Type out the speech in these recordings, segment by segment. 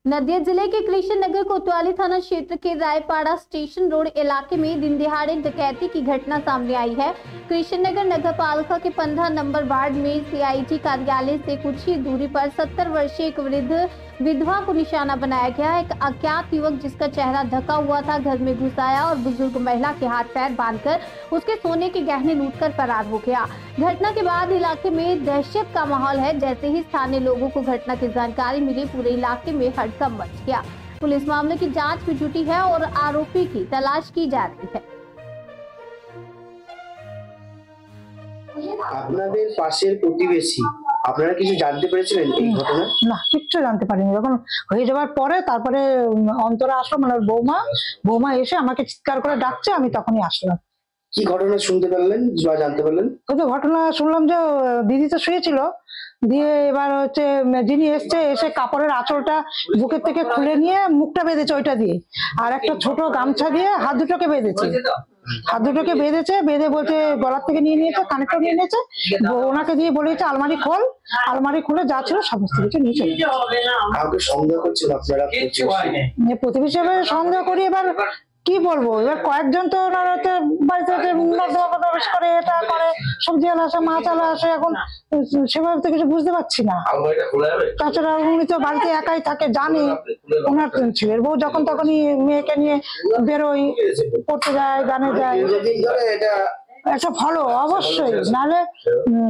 नदिया जिले के कृष्ण नगर कोतवाली थाना क्षेत्र के रायपाड़ा स्टेशन रोड इलाके में दिन दिहाड़े डकैती की घटना सामने आई है। कृष्ण नगर नगर पालिका के 15 नंबर वार्ड में सीआईटी कार्यालय से कुछ ही दूरी पर 70 वर्षीय एक वृद्ध विधवा को निशाना बनाया गया। एक अज्ञात युवक जिसका चेहरा ढका हुआ था घर में घुस आया और बुजुर्ग महिला के हाथ पैर बांधकर उसके सोने के गहने लूटकर फरार हो गया। घटना के बाद इलाके में दहशत का माहौल है। जैसे ही स्थानीय लोगों को घटना की जानकारी मिली, पूरे इलाके में हड़कंप मच गया। पुलिस मामले की जांच में जुटी है और आरोपी की तलाश की जा रही है। আপনাদের পাশের প্রতিবেশী আপনারা কিছু জানতে পেরেছিলেন এই ঘটনা? না, কিচ্ছু জানতে পারিনি। যখন হয়ে যাওয়ার পরে তারপরে অন্তরা আসলো, মানে বৌমা এসে আমাকে চিৎকার করে ডাকছে, আমি তখনই আসলাম। কি ঘটনা শুনতে পেলেন বা জানতে পারলেন? ওই তো ঘটনা শুনলাম যে দিদি তো শুয়েছিল, দিয়ে এবার হচ্ছে যিনি এসে কাপড়ের আঁচলটা বুকের থেকে খুলে নিয়ে মুখটা বেঁধেছে ওইটা দিয়ে, আর একটা ছোট গামছা দিয়ে হাত দুটোকে বেঁধেছে। বেঁধে বলছে গলার থেকে নিয়ে নিয়েছে, কানেরটা নিয়ে নিয়েছে, ওনাকে দিয়ে বলেছে আলমারি খোল, আলমারি খুলে যা ছিল সমস্ত কিছু নিয়ে চলে গেছে। প্রতিবেশী সন্দেহ করি, এবার কি বলবো, এবার কয়েকজন তো ওনার বাড়িতে প্রবেশ করে, এটা করে, সবজি আলা আসে, মাছ আলা আসে, এখন সেভাবে তো কিছু বুঝতে পারছি না। তাছাড়া উনি তো বাড়িতে একাই থাকে, জানি ওনার ছেলের বউ যখন তখনই মেয়েকে নিয়ে বেরোই, পড়তে যায়, গানে যায়, একটা ভালো অবশ্যই। নাহলে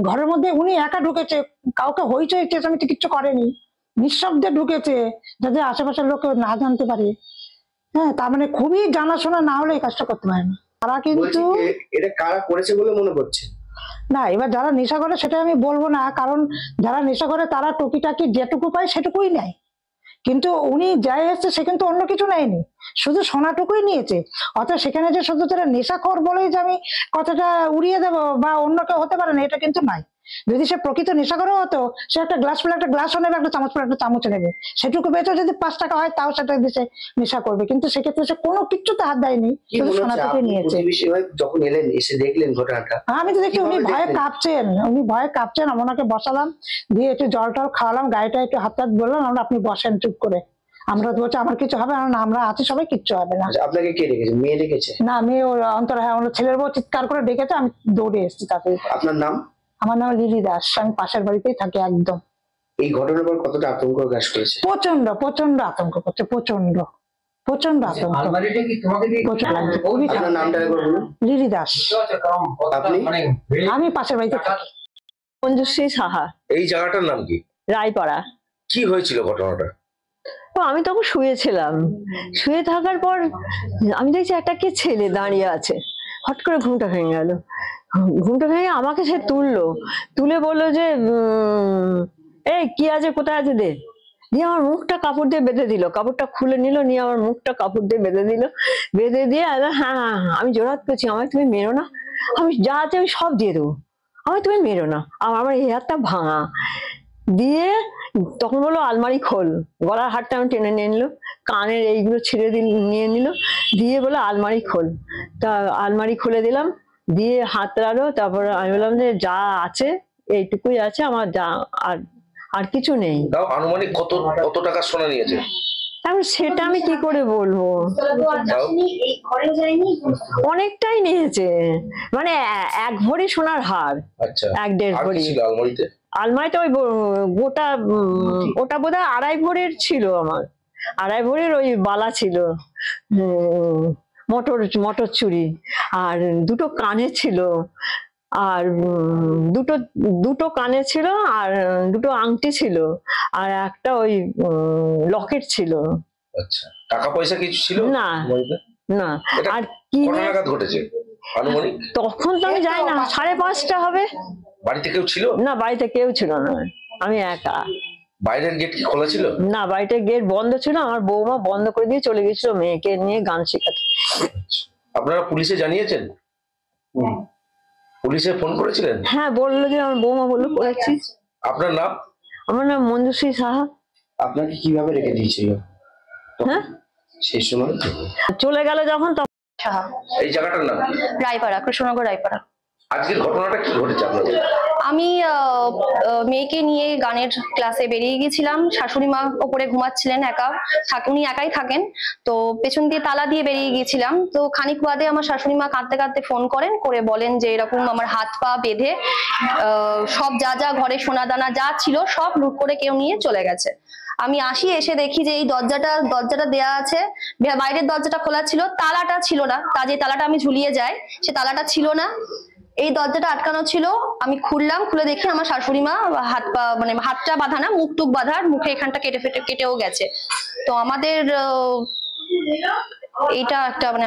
ঘরের মধ্যে উনি একা ঢুকেছে, কাউকে হইচই চেঁচামেচি কিচ্ছু করেনি, নিঃশব্দে ঢুকেছে যাতে আশেপাশের লোক না জানতে পারে। হ্যাঁ, তার মানে খুবই জানাশোনা না হলে এই কাজটা করতে পারে না তারা। কিন্তু এটা কারা করেছে বলে মনে করছে না, এবার যারা নেশা করে সেটা আমি বলবো না, কারণ যারা নেশা করে তারা টুকিটাকি যেটুকু পায় সেটুকুই নেয়, কিন্তু উনি যাই এসছে সে কিন্তু অন্য কিছু নেয়নি, শুধু সোনাটুকুই নিয়েছে। অর্থাৎ সেখানে যে শুধু তারা নেশাখোর বলেই যে আমি কথাটা উড়িয়ে দেবো বা অন্য কেউ হতে পারে না, এটা কিন্তু নয়। যদি সে প্রকৃত নেশাখোরও হতো, সে একটা গ্লাস পেলে একটা গ্লাসও নেবে, একটা চামচ পেলে একটা চামচ নেবে, সেটুকু বেচে যদি 5 টাকা হয় তাও সেটা দেশে নেশা করবে। কিন্তু সেক্ষেত্রে সে কোনো কিছুতে হাত দেয়নি, শুধু সোনাটুকুই নিয়েছে। যখন এলেন এসে দেখলেন ঘটনাটা, আমি তো দেখি উনি ভয়ে কাঁপছেন, আমি ওনাকে বসালাম, দিয়ে একটু জল টল খাওয়ালাম, গাড়িটা একটু হাত বললাম, আমরা আপনি বসেন চুপ করে। আমরা তো বলছি আমার কিছু হবে না, আমরা আছি সবাই, কিচ্ছু হবে না। আপনাকে কে ডেকেছে? মেয়ে ডেকেছে? না, মেয়ে অন্তরা, হ্যাঁ, আমার ছেলের বউ চিৎকার করে ডেকেছে, আমি দৌড়ে এসেছি তাতে। আপনার নাম? আমার নাম লিলি দাস, আমি পাশের বাড়িতেই থাকি একদম। এই ঘটনার পর কতটা আতঙ্ক গ্রাস করেছে? প্রচন্ড আতঙ্ক করছে, প্রচন্ড আতঙ্ক। লিলি দাস। আমি পাশের বাড়িতে থাকি। মঞ্জুশ্রী সাহা। এই জায়গাটার নাম কি? রায়পাড়া। কি হয়েছিল ঘটনাটা? আমি তখন শুয়েছিলাম, শুয়ে থাকার পর আমি দেখছি একটা কে ছেলে দাঁড়িয়ে আছে, হট করে ঘুমটা ভেঙে গেল। ঘুমটা ভেঙে আমাকে সে তুলে বললো যে এই কি আছে, কোথায় আছে দে। দিয়ে আমার মুখটা কাপড় দিয়ে বেঁধে দিল, কাপড়টা খুলে নিল, নিয়ে আমার মুখটা কাপড় দিয়ে বেঁধে দিল, বেঁধে দিয়ে হ্যাঁ আমি জোরাত করছি, আমায় তুমি মেরো না, আমি যা আছে আমি সব দিয়ে দেবো, আমায় তুমি মেরো না। আমার এই হাতটা ভাঙা। দিয়ে তখন বললো আলমারি খোল, গলার হাতটা আমি টেনে নিয়ে নিল, কানের এইগুলো ছিঁড়ে নিয়ে নিল, দিয়ে বলে আলমারি খোল। তা আলমারি খুলে দিলাম, দিয়ে হাত রাখলো। তারপর আমি বললাম যে যা আছে এইটুকুই আছে, আমার যা আর কিছু নেই। আনুমানিক কত টাকা সোনা নিয়েছে? তারপর সেটা আমি কি করে বলবো, অনেকটাই নিয়েছে, মানে 1 ভরি সোনার হার। আচ্ছা, 1-1.5 ভরি আলমারিতে। ওই গোটা ওটা বোধহয় 2.5 ভরির ছিল, আমার 2.5 ভরির ওই বালা ছিল, মটর চুড়ি, আর 2টো কানে ছিল, আর দুটো কানে ছিল, আর 2টো আংটি ছিল, আর একটা ওই লকেট ছিল। আচ্ছা, টাকা পয়সা কিছু ছিল না? আর কি ঘটেছে আনুমানিক? তখন তো আমি জানি না, 5:30টা হবে। বাড়িতে কেউ ছিল না? বাড়িতে কেউ ছিল না, আমি একা। বাইরের গেট কি খোলা ছিল? না, বাড়িতে গেট বন্ধ ছিল, আমার বৌমা বন্ধ করে দিয়ে চলে গেছিল মেয়েকে নিয়ে গান শেখাতে। আপনারা পুলিশে জানিয়েছেন? পুলিশে ফোন করেছিলেন? হ্যাঁ, বললো যে আমার বৌমা বললো করেছি। আপনার নাম? আমার নাম মঞ্জুশ্রী সাহা। আপনাকে কিভাবে রেখে দিয়েছিল? হ্যাঁ, সেই সময় চলে গেল যখন। এই জায়গাটার নাম? রায়পাড়া, কৃষ্ণনগর রায়পাড়া। আজকের ঘটনাটা কি ঘটেছে আপনাদের? আমি মেয়েকে নিয়ে গানের ক্লাসে বেরিয়ে গেছিলাম। শাশুড়ি মা ওপরে ঘুমাচ্ছিলেন, উনি একাই থাকেন, তো পেছন দিয়ে তালা দিয়ে বেরিয়ে গিয়েছিলাম। তো খানিক বাদে আমার শাশুড়ি মা কাঁদতে কাঁদতে ফোন করেন, করে বলেন যে এরকম আমার হাত পা বেঁধে সব যা যা ঘরে সোনা দানা যা ছিল সব লুট করে কেউ নিয়ে চলে গেছে। আমি আসি, এসে দেখি যে এই দরজাটা দেয়া আছে, বাইরের দরজাটা খোলা ছিল, তালাটা ছিল না। যে তালাটা আমি ঝুলিয়ে যাই সে তালাটা ছিল না, এই দরজাটা আটকানো ছিল। আমি খুললাম, খুলে দেখি আমার শাশুড়ি মা হাত পা মানে হাতটা বাঁধা না, মুখ টুক বাঁধা, মুখে এখানটা কেটেও গেছে। তো আমাদের এইটা একটা মানে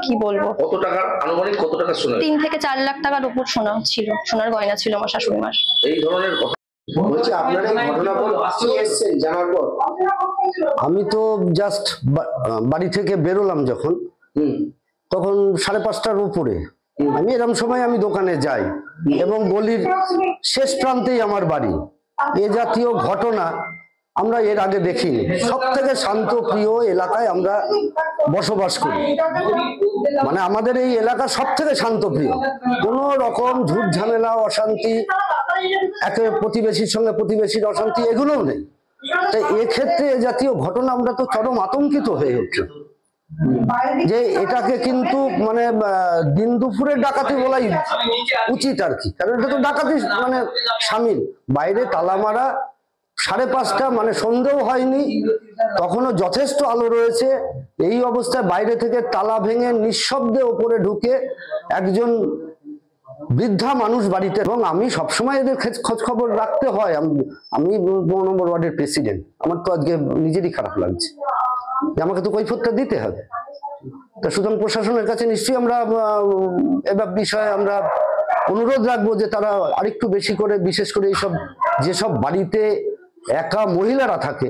কি বলবো, কত টাকার আনুমানিক কত টাকা সোনা? 3 থেকে 4 লাখ টাকার উপর সোনা ছিল, সোনার গয়না ছিল আমার শাশুড়ি মার। এই ধরনের বলছি আপনারা এই ঘটনার পর আপনি এসেছেন জানার পর? আমি তো জাস্ট বাড়ি থেকে বেরোলাম যখন, তখন 5:30টার উপরে আমি এরকম সময় আমি দোকানে যাই এবং গলির শেষ প্রান্তেই আমার বাড়ি। এ জাতীয় ঘটনা আমরা এর আগে দেখিনি। সব থেকে শান্ত প্রিয় এলাকায় আমরা বসবাস করি, মানে আমাদের এই এলাকা সব থেকে শান্ত প্রিয়, কোনো রকম ঝুট ঝামেলা অশান্তি, একে প্রতিবেশীর সঙ্গে প্রতিবেশীর অশান্তি এগুলোও নেই। তাই এক্ষেত্রে এ জাতীয় ঘটনা আমরা তো চরম আতঙ্কিত হয়ে উঠছি যে এটাকে কিন্তু মানে দিন দুপুরের ডাকাতি বলাই উচিত আর কি, কারণ এটা তো ডাকাতি মানে সামিল। বাইরে তালা মারা, 5:30 মানে সন্দেহ হয়নি, তখনও যথেষ্ট আলো রয়েছে। এই অবস্থায় বাইরে থেকে তালা ভেঙে নিঃশব্দে ওপরে ঢুকে একজন বৃদ্ধা মানুষ বাড়িতে, এবং আমি সবসময় এদের খোঁজ খবর রাখতে হয়। আমি 9 নম্বর ওয়ার্ডের প্রেসিডেন্ট, আমার তো আজকে নিজেরই খারাপ লাগছে যে আমাকে তো কৈফিয়তটা দিতে হবে। তা সুতরাং প্রশাসনের কাছে নিশ্চয়ই আমরা এবার বিষয়ে আমরা অনুরোধ রাখবো যে তারা আরেকটু বেশি করে, বিশেষ করে এইসব যেসব বাড়িতে একা মহিলারা থাকে